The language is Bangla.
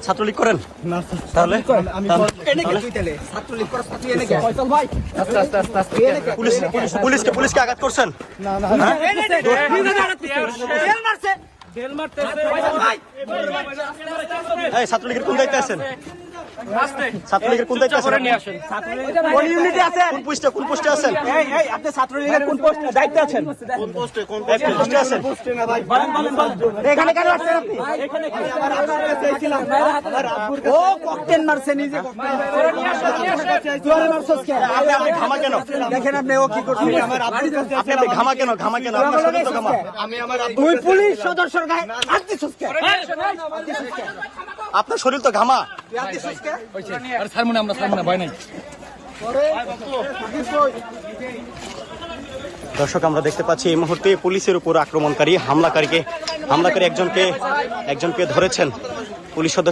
ছাত্রলীগ করেন না তাহলে পুলিশকে আঘাত করছেন ছাত্রলীগের কোন দায়িত্বে আছেন ছাত্রলীগের কোন দায়িত্বে আছেন কোন পোস্টে আছেন আপনি ছাত্রলীগের কোন দায়িত্বে আছেন এখানে কেন আসছেন আপনি ও ককটেল মারছে নিজে আপনি ঘামা কেন দেখেন আপনি ও কি করছেন আপনি ঘামা কেন আপনার শরীর তো ঘামা তুই পুলিশ সদস্যর গায়ে হাত দিছিস কেন আপনার শরীর তো ঘামা দর্শক আমরা দেখতে পাচ্ছি এই মুহূর্তে পুলিশের উপর আক্রমণকারী হামলাকারী একজনকে ধরেছেন পুলিশ সদস্য।